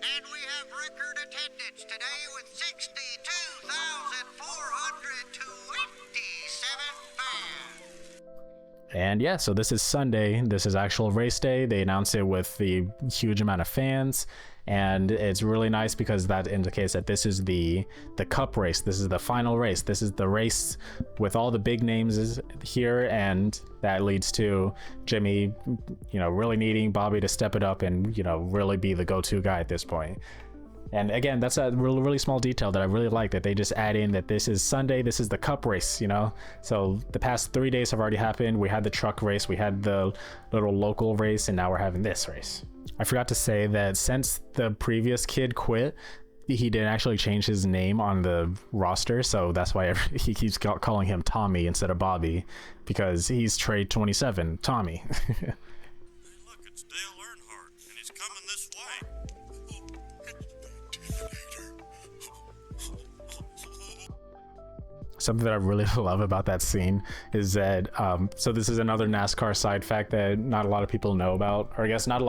And we have record attendance today with 62,427 fans. And yeah, so this is Sunday. This is actual race day. They announced it with the huge amount of fans, and it's really nice because that indicates that this is the cup race. This is the final race. This is the race with all the big names here, and that leads to Jimmy, really needing Bobby to step it up and, really be the go-to guy at this point. And again, that's a really small detail that I really like, that they just add in that this is Sunday, this is the cup race, So the past 3 days have already happened. We had the truck race, we had the little local race, and now we're having this race. I forgot to say that since the previous kid quit, he didn't actually change his name on the roster, so that's why he keeps calling him Tommy instead of Bobby, because he's trade 27, Tommy. Hey, look, it's Dale Earnhardt, and he's coming this way. something that I really love about that scene is that so this is another NASCAR side fact that not a lot of people know about, or I guess not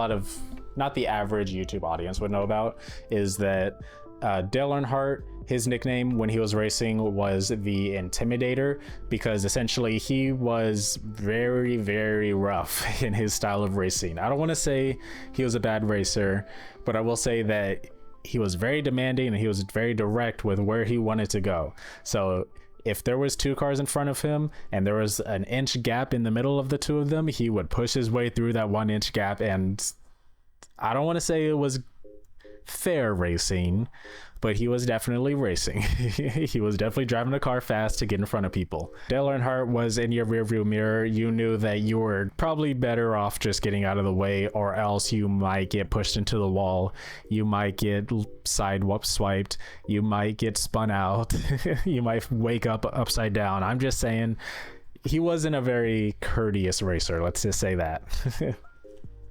the average YouTube audience would know about, is that Dale Earnhardt, his nickname when he was racing was the Intimidator, because essentially he was very, very rough in his style of racing. I don't want to say he was a bad racer, but I will say that he was very demanding and he was very direct with where he wanted to go. So if there was 2 cars in front of him and there was an inch gap in the middle of the 2 of them, he would push his way through that 1 inch gap. And I don't want to say it was fair racing, but he was definitely racing. He was definitely driving a car fast to get in front of people. Dale Earnhardt was in your rearview mirror. You knew that you were probably better off just getting out of the way, or else you might get pushed into the wall. You might get swiped. You might get spun out. You might wake up upside down. I'm just saying, he wasn't a very courteous racer. Let's just say that.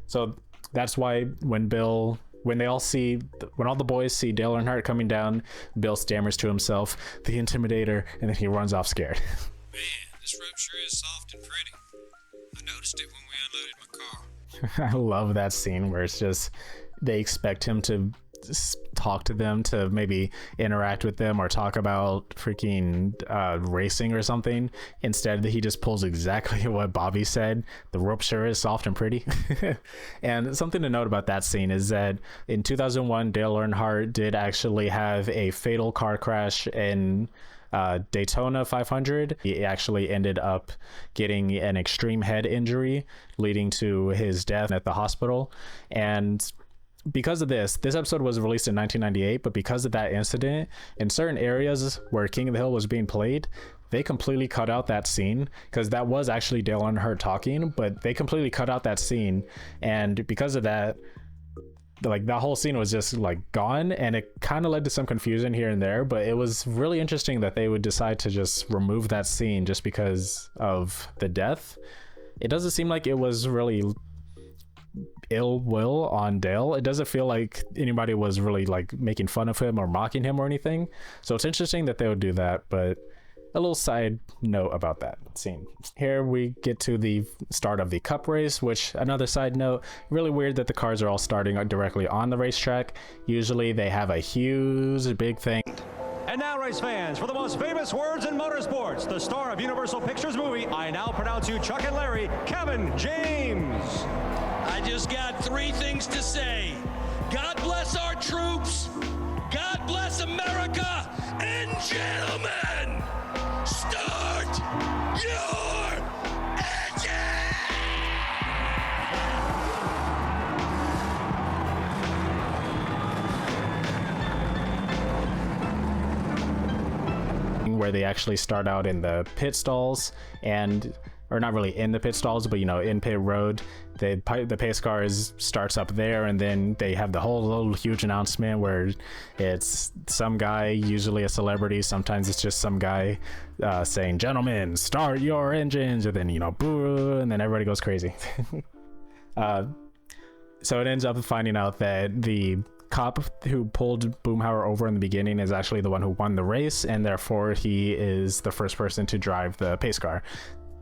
So that's why when all the boys see Dale Earnhardt coming down, Bill stammers to himself, "The Intimidator," and then he runs off scared. Man, this rope sure is soft and pretty. I noticed it when we unloaded my car. I love that scene where it's just they expect him to talk to them, to maybe interact with them or talk about freaking racing or something. Instead, he just pulls exactly what Bobby said. The rope sure is soft and pretty. And something to note about that scene is that in 2001, Dale Earnhardt did actually have a fatal car crash in Daytona 500. He actually ended up getting an extreme head injury, leading to his death at the hospital. And because of this episode was released in 1998, but because of that incident, in certain areas where King of the Hill was being played, they completely cut out that scene, because that was actually Dale Earnhardt talking, but they completely cut out that scene. And because of that, like, that whole scene was just like gone, and it kind of led to some confusion here and there. But it was really interesting that they would decide to just remove that scene just because of the death. It doesn't seem like it was really ill will on Dale. It doesn't feel like anybody was really like making fun of him or mocking him or anything. So it's interesting that they would do that. But a little side note about that scene. Here we get to the start of the Cup race, which, another side note, really weird that the cars are all starting directly on the racetrack. Usually they have a huge big thing. And now, race fans, for the most famous words in motorsports, the star of Universal Pictures movie, I now pronounce you Chuck and Larry, Kevin James. I just got 3 things to say. God bless our troops. God bless America. And gentlemen, start your engine! Where they actually start out in the pit stalls, or not really in the pit stalls, but in pit road. The pace car starts up there, and then they have the whole little huge announcement where it's some guy, usually a celebrity, sometimes it's just some guy saying, "Gentlemen, start your engines," and then boo, and then everybody goes crazy. So it ends up finding out that the cop who pulled Boomhauer over in the beginning is actually the one who won the race, and therefore he is the first person to drive the pace car,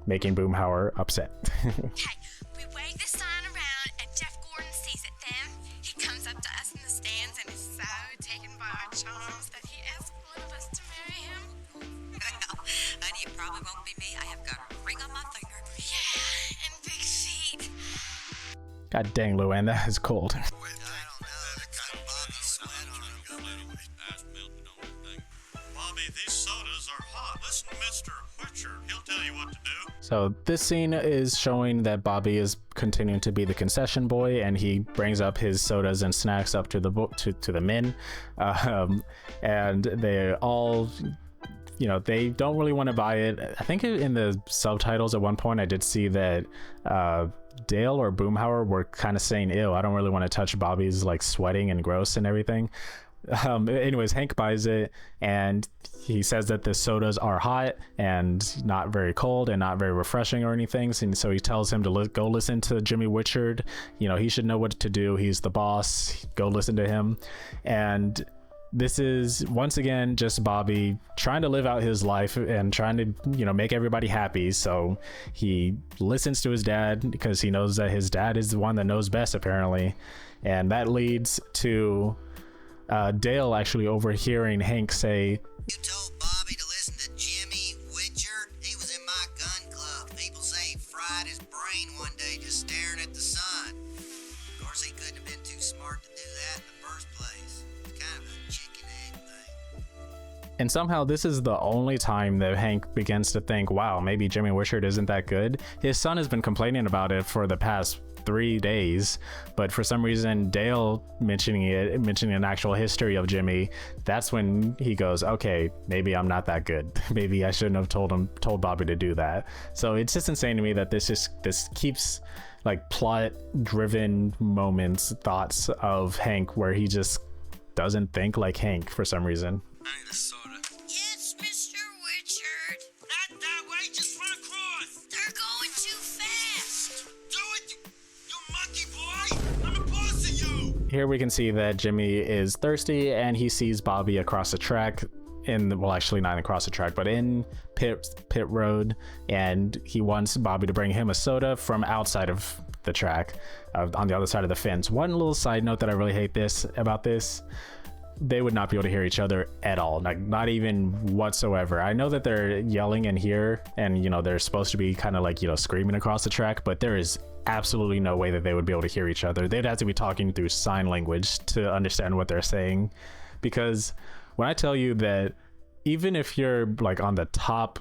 making Boomhauer upset. Okay, we wave the sign around and Jeff Gordon sees it then. He comes up to us in the stands and is so taken by our charms that he asks one of us to marry him. Well, honey, it probably won't be me. I have got a ring on my finger. Yeah, and big feet. God dang, Luann, that is cold. Bobby, these sodas are hot. Listen to Mr. Witcher. He'll tell you what to do. So this scene is showing that Bobby is continuing to be the concession boy, and he brings up his sodas and snacks up to the men, and they all, they don't really want to buy it. I think in the subtitles at one point I did see that Dale or Boomhauer were kind of saying, "Ew, I don't really want to touch Bobby's like sweating and gross and everything." Anyways, Hank buys it, and he says that the sodas are hot and not very cold and not very refreshing or anything. And so he tells him to go listen to Jimmy Witchard. He should know what to do. He's the boss. Go listen to him. And this is once again just Bobby trying to live out his life and trying to, make everybody happy. So he listens to his dad because he knows that his dad is the one that knows best, apparently. And that leads to Dale actually overhearing Hank say, You told Bobby to listen to Jimmy Witchard? He was in my gun club. People say he fried his brain one day just staring at the sun. Of course, he couldn't have been too smart to do that in the first place. It's kind of a chicken egg thing. and somehow this is the only time that Hank begins to think, wow, maybe Jimmy Witchard isn't that good. His son has been complaining about it for the past 3 days, but for some reason Dale mentioning an actual history of Jimmy, that's when he goes, okay, maybe I'm not that good. Maybe I shouldn't have told Bobby to do that. So it's just insane to me that this keeps like plot driven moments, thoughts of Hank where he just doesn't think like Hank for some reason. I need a soda. Yes, Mr. Witchard. Not that way, just run across. They're going too fast. Do it, you monkey boy. I'm the boss of you. Here we can see that Jimmy is thirsty and he sees Bobby across the track actually not across the track, but in pit road, and he wants Bobby to bring him a soda from outside of the track, on the other side of the fence. One little side note that I really hate about this, they would not be able to hear each other at all, like not even whatsoever. I know that they're yelling in here and they're supposed to be kind of like screaming across the track, but there is absolutely no way that they would be able to hear each other. They'd have to be talking through sign language to understand what they're saying, because when I tell you that even if you're like on the top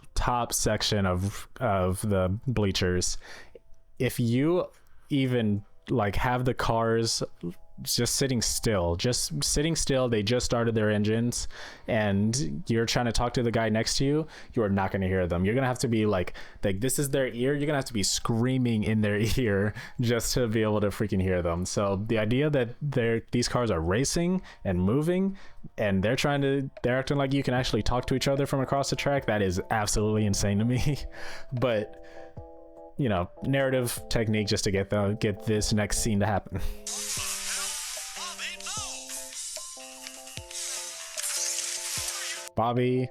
section of the bleachers, if you even like have the cars just sitting still, they just started their engines, and you're trying to talk to the guy next to you, you are not going to hear them. You're going to have to be like this is their ear, you're going to have to be screaming in their ear just to be able to freaking hear them. So the idea that these cars are racing and moving and they're acting like you can actually talk to each other from across the track, that is absolutely insane to me. But narrative technique just to get this next scene to happen. Bobby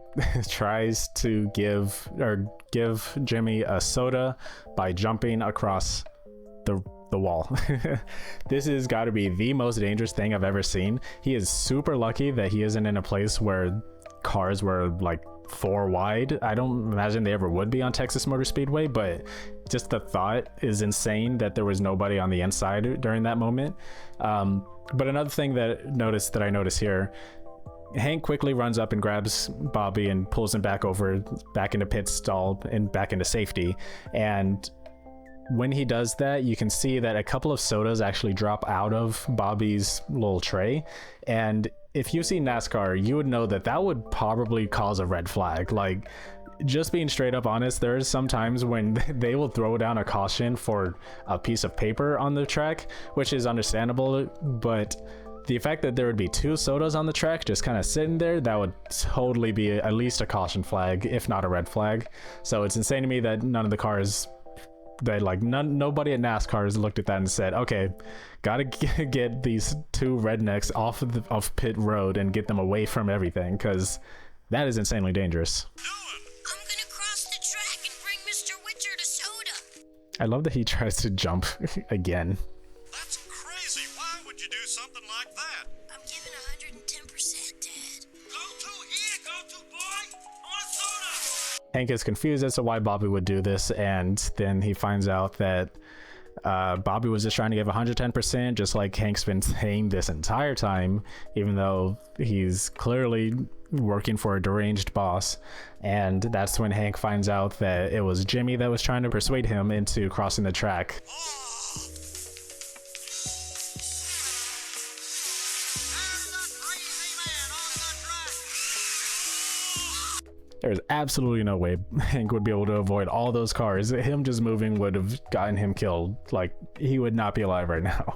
tries to give Jimmy a soda by jumping across the wall. This has got to be the most dangerous thing I've ever seen. He is super lucky that he isn't in a place where cars were like 4 wide. I don't imagine they ever would be on Texas Motor Speedway, but just the thought is insane that there was nobody on the inside during that moment. But another thing that I noticed here, Hank quickly runs up and grabs Bobby and pulls him back into pit stall and back into safety. And when he does that, you can see that a couple of sodas actually drop out of Bobby's little tray. And if you've seen NASCAR, you would know that would probably cause a red flag. Like, just being straight up honest, there's some times when they will throw down a caution for a piece of paper on the track, which is understandable, but the fact that there would be 2 sodas on the track just kind of sitting there, that would totally be at least a caution flag, if not a red flag. So it's insane to me that nobody at NASCAR has looked at that and said, okay, gotta get these 2 rednecks off of pit road and get them away from everything, because that is insanely dangerous. I'm gonna cross the track and bring Mr. Witchard a soda. I love that he tries to jump again. That's crazy. Why would you do something like that? I'm giving 110%, Dad. Go to, boy. I want a soda. Hank is confused as to why Bobby would do this, and then he finds out that Bobby was just trying to give 110%, just like Hank's been saying this entire time, even though he's clearly working for a deranged boss. And that's when Hank finds out that it was Jimmy that was trying to persuade him into crossing the track. There's absolutely no way Hank would be able to avoid all those cars. Him just moving would have gotten him killed. Like, he would not be alive right now.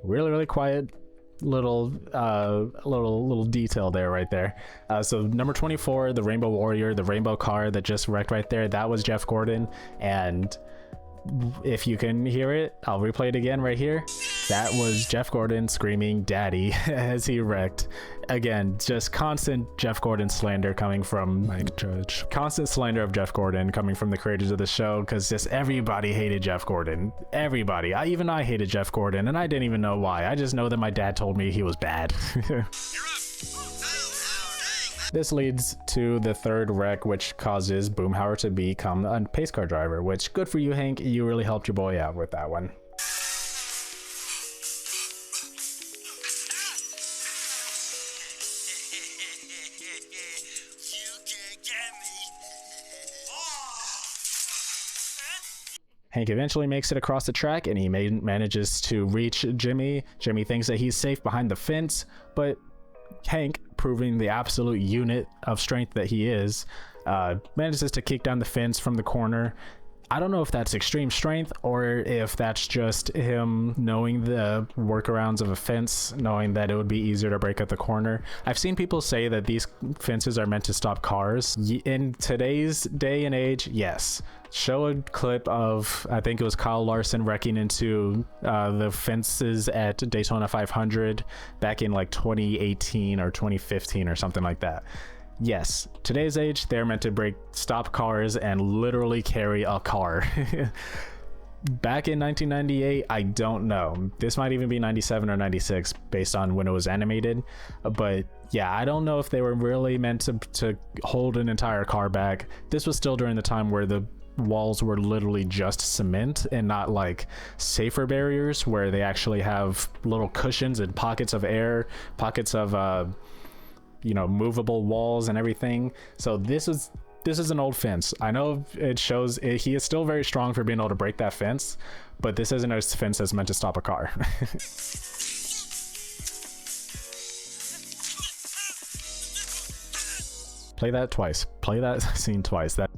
Really quiet little detail there, right there. So number 24, the Rainbow Warrior, the rainbow car that just wrecked right there, that was Jeff Gordon. And if you can hear it, I'll replay it again right here. That was Jeff Gordon screaming daddy as he wrecked. Again, just constant Jeff Gordon slander coming from Mike Judge. Constant slander of Jeff Gordon coming from the creators of the show, because just everybody hated Jeff Gordon. Everybody. Even I hated Jeff Gordon, and I didn't even know why. I just know that my dad told me he was bad. This leads to the third wreck, which causes Boomhauer to become a pace car driver, which, good for you, Hank. You really helped your boy out with that one. Hank eventually makes it across the track, and he manages to reach Jimmy. Jimmy thinks that he's safe behind the fence, but Hank, proving the absolute unit of strength that he is, manages to kick down the fence from the corner. I don't know if that's extreme strength or if that's just him knowing the workarounds of a fence, knowing that it would be easier to break at the corner. I've seen people say that these fences are meant to stop cars. In today's day and age, yes. Show a clip of, I think it was Kyle Larson wrecking into the fences at Daytona 500 back in like 2018 or 2015 or something like that. Yes, today's age, they're meant to stop cars and literally carry a car. Back in 1998, I don't know. This might even be 97 or 96 based on when it was animated. But yeah, I don't know if they were really meant to hold an entire car back. This was still during the time where the walls were literally just cement and not like safer barriers where they actually have little cushions and pockets of air, pockets of movable walls and everything. So this is an old fence. I know it shows he is still very strong for being able to break that fence, but this isn't a fence that's meant to stop a car. Play that twice. Play that scene twice. That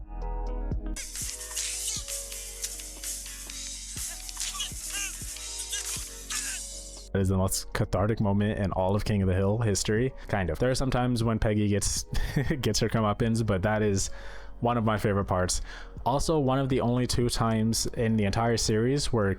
is the most cathartic moment in all of King of the Hill history. Kind of. There are some times when Peggy gets her comeuppance, but that is one of my favorite parts. Also, one of the only 2 times in the entire series where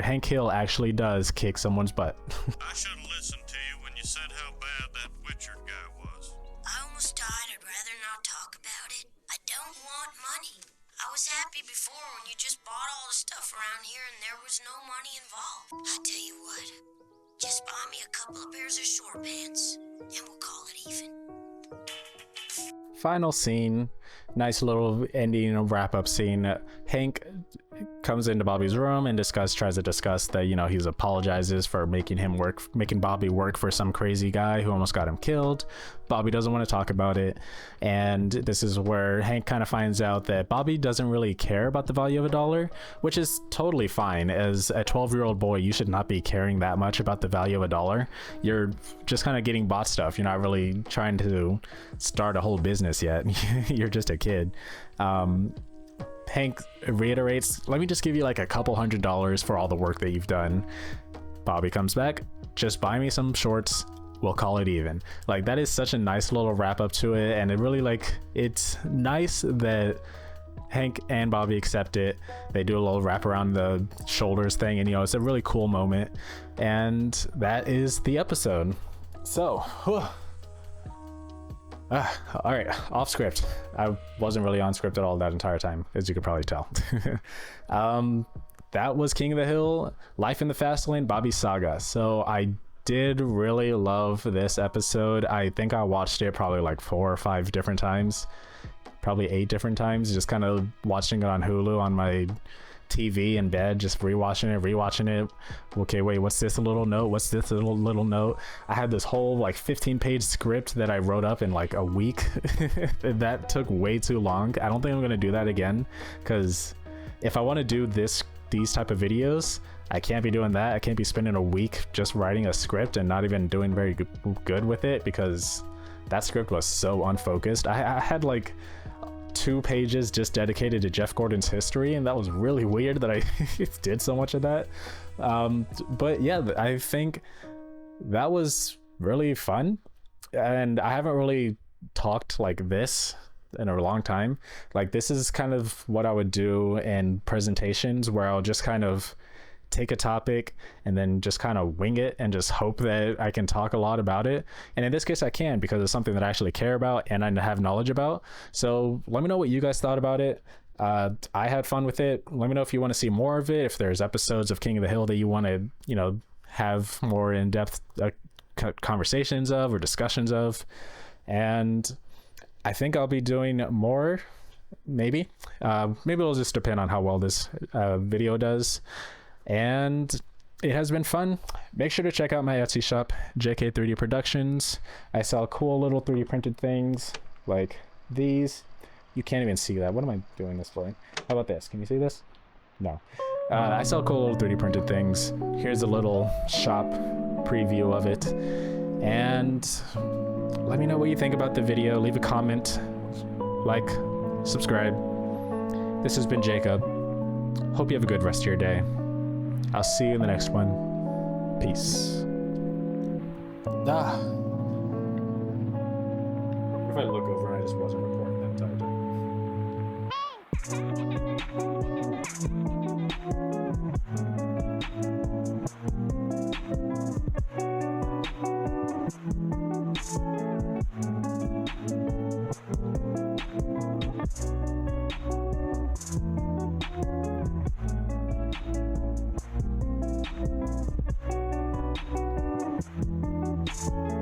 Hank Hill actually does kick someone's butt. I should have listened to you when you said how bad that Witchard guy was. I almost died. I'd rather not talk about it. I don't want money. I was happy before when you just bought all the stuff around here and there was no money involved. I tell you what, just buy me a couple of pairs of short pants and we'll call it even. Final scene, nice little ending wrap-up scene. Hank comes into Bobby's room and tries to discuss that he apologizes for making Bobby work for some crazy guy who almost got him killed. Bobby doesn't want to talk about it, and this is where Hank kind of finds out that Bobby doesn't really care about the value of $1, which is totally fine. As a 12-year-old boy, you should not be caring that much about the value of $1. You're just kind of getting bought stuff. You're not really trying to start a whole business yet. You're just a kid. Hank reiterates, let me just give you like a couple $100 for all the work that you've done. Bobby comes back, just buy me some shorts, we'll call it even. Like, that is such a nice little wrap up to it, and it really, it's nice that Hank and Bobby accept it. They do a little wrap around the shoulders thing, and it's a really cool moment. And that is the episode. So all right, off script. I wasn't really on script at all that entire time, as you could probably tell. That was King of the Hill, Life in the Fast Lane, Bobby's Saga. So I did really love this episode. I think I watched it probably like 4 or 5 different times, probably 8 different times, just kind of watching it on Hulu on my TV in bed, just rewatching it. Okay, wait, what's this little note? What's this little note? I had this whole like 15-page script that I wrote up in like a week. That took way too long. I don't think I'm gonna do that again, because if I want to do these type of videos, I can't be doing that. I can't be spending a week just writing a script and not even doing very good with it, because that script was so unfocused. I had like 2 pages just dedicated to Jeff Gordon's history, and that was really weird that I did so much of that. But yeah, I think that was really fun, and I haven't really talked like this in a long time. Like, this is kind of what I would do in presentations, where I'll just kind of take a topic and then just kind of wing it and just hope that I can talk a lot about it. And in this case I can, because it's something that I actually care about and I have knowledge about. So let me know what you guys thought about it. I had fun with it. Let me know if you want to see more of it, if there's episodes of King of the Hill that you want to, you know, have more in-depth conversations of or discussions of. And I think I'll be doing more, maybe it'll just depend on how well this video does. And it has been fun. Make sure to check out my Etsy shop, JK 3D Productions. I sell cool little 3D printed things like these. You can't even see that. What am I doing this for? How about this? Can you see this? No. I sell cool little 3D printed things. Here's a little shop preview of it. And let me know what you think about the video. Leave a comment, like, subscribe. This has been Jacob. Hope you have a good rest of your day. I'll see you in the next one. Peace. If I look over and I just wasn't recording that entire time.